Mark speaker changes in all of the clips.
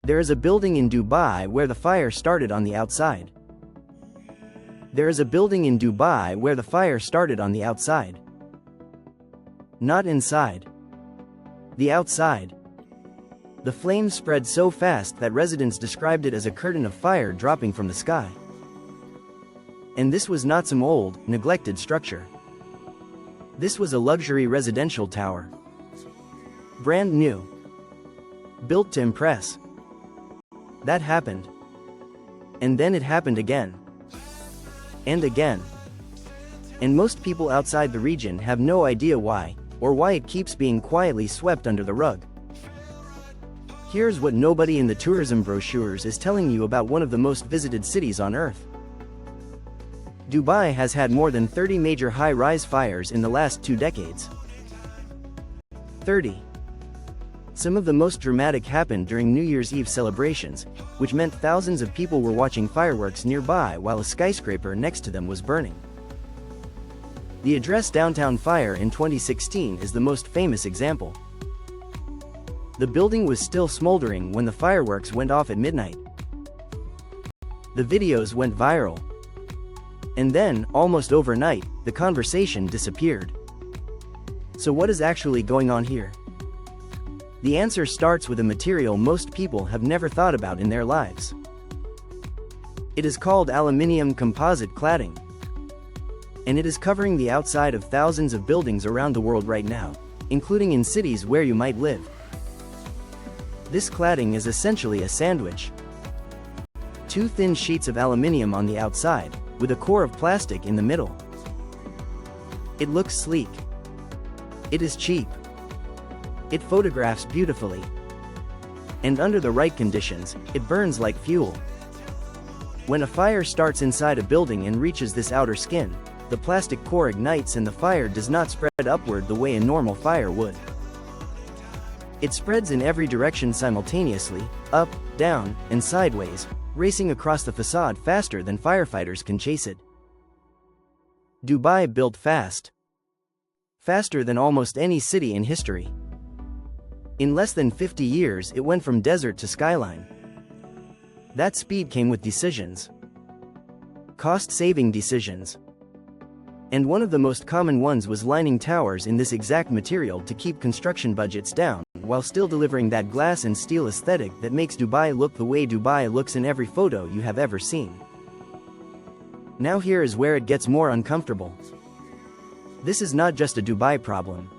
Speaker 1: There is a building in Dubai where the fire started on the outside. There is a building in Dubai where the fire started on the outside. Not inside. The outside. The flames spread so fast that residents described it as a curtain of fire dropping from the sky. And this was not some old, neglected structure. This was a luxury residential tower. Brand new. Built to impress. That happened. And then it happened again. And again. And most people outside the region have no idea why, or why it keeps being quietly swept under the rug. Here's what nobody in the tourism brochures is telling you about one of the most visited cities on Earth. Dubai has had more than 30 major high-rise fires in the last 2 decades. 30. Some of the most dramatic happened during New Year's Eve celebrations, which meant thousands of people were watching fireworks nearby while a skyscraper next to them was burning. The Address Downtown fire in 2016 is the most famous example. The building was still smoldering when the fireworks went off at midnight. The videos went viral. And then, almost overnight, the conversation disappeared. So what is actually going on here? The answer starts with a material most people have never thought about in their lives. It is called aluminium composite cladding. And it is covering the outside of thousands of buildings around the world right now, including in cities where you might live. This cladding is essentially a sandwich. 2 thin sheets of aluminium on the outside, with a core of plastic in the middle. It looks sleek. It is cheap. It photographs beautifully. And under the right conditions, it burns like fuel. When a fire starts inside a building and reaches this outer skin, the plastic core ignites and the fire does not spread upward the way a normal fire would. It spreads in every direction simultaneously, up, down, and sideways, racing across the facade faster than firefighters can chase it. Dubai built fast. Faster than almost any city in history. In less than 50 years it went from desert to skyline. That speed came with decisions. Cost-saving decisions. And one of the most common ones was lining towers in this exact material to keep construction budgets down, while still delivering that glass and steel aesthetic that makes Dubai look the way Dubai looks in every photo you have ever seen. Now here is where it gets more uncomfortable. This is not just a Dubai problem.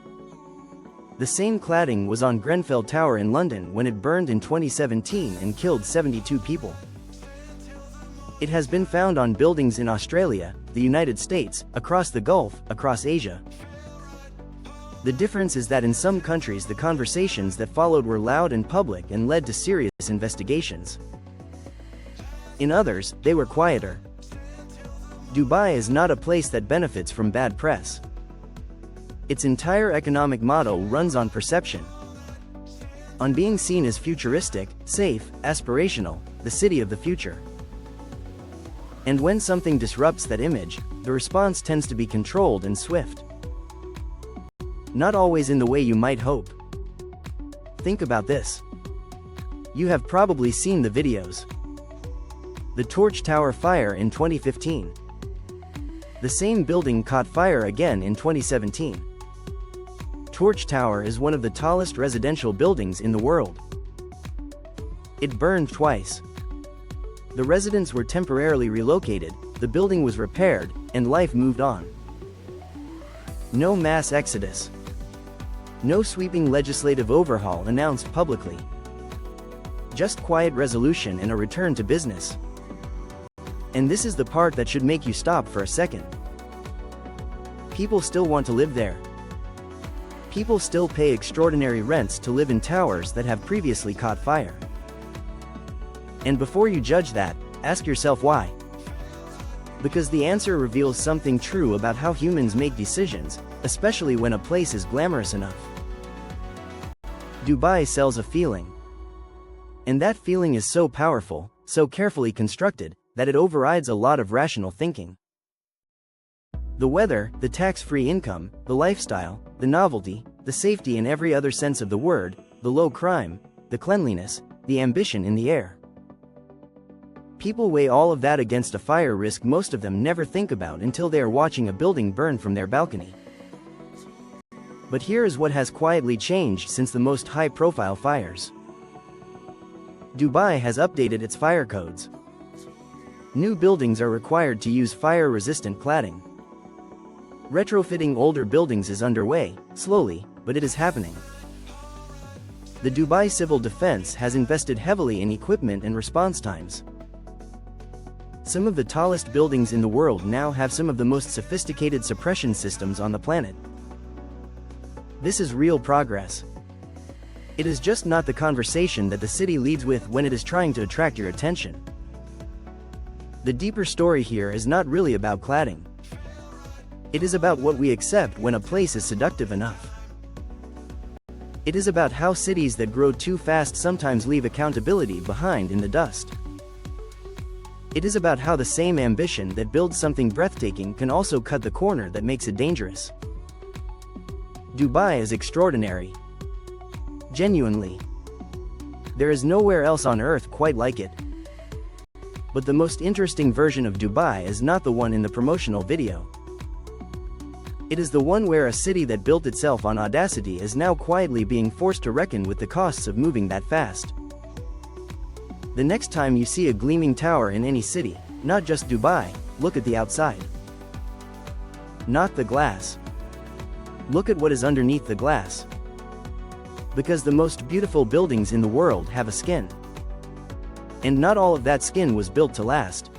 Speaker 1: The same cladding was on Grenfell Tower in London when it burned in 2017 and killed 72 people. It has been found on buildings in Australia, the United States, across the Gulf, across Asia. The difference is that in some countries the conversations that followed were loud and public and led to serious investigations. In others, they were quieter. Dubai is not a place that benefits from bad press. Its entire economic model runs on perception. On being seen as futuristic, safe, aspirational, the city of the future. And when something disrupts that image, the response tends to be controlled and swift. Not always in the way you might hope. Think about this. You have probably seen the videos. The Torch Tower fire in 2015. The same building caught fire again in 2017. Torch Tower is one of the tallest residential buildings in the world. It burned twice. The residents were temporarily relocated, the building was repaired, and life moved on. No mass exodus. No sweeping legislative overhaul announced publicly. Just quiet resolution and a return to business. And this is the part that should make you stop for a second. People still want to live there. People still pay extraordinary rents to live in towers that have previously caught fire. And before you judge that, ask yourself why. Because the answer reveals something true about how humans make decisions, especially when a place is glamorous enough. Dubai sells a feeling. And that feeling is so powerful, so carefully constructed, that it overrides a lot of rational thinking. The weather, the tax-free income, the lifestyle, the novelty, the safety in every other sense of the word, the low crime, the cleanliness, the ambition in the air. People weigh all of that against a fire risk most of them never think about until they are watching a building burn from their balcony. But here is what has quietly changed since the most high-profile fires. Dubai has updated its fire codes. New buildings are required to use fire-resistant cladding. Retrofitting older buildings is underway, slowly, but it is happening. The Dubai Civil Defense has invested heavily in equipment and response times. Some of the tallest buildings in the world now have some of the most sophisticated suppression systems on the planet. This is real progress. It is just not the conversation that the city leads with when it is trying to attract your attention. The deeper story here is not really about cladding. It is about what we accept when a place is seductive enough. It is about how cities that grow too fast sometimes leave accountability behind in the dust. It is about how the same ambition that builds something breathtaking can also cut the corner that makes it dangerous. Dubai is extraordinary. Genuinely. There is nowhere else on earth quite like it. But the most interesting version of Dubai is not the one in the promotional video. It is the one where a city that built itself on audacity is now quietly being forced to reckon with the costs of moving that fast. The next time you see a gleaming tower in any city, not just Dubai, look at the outside. Not the glass. Look at what is underneath the glass. Because the most beautiful buildings in the world have a skin. And not all of that skin was built to last.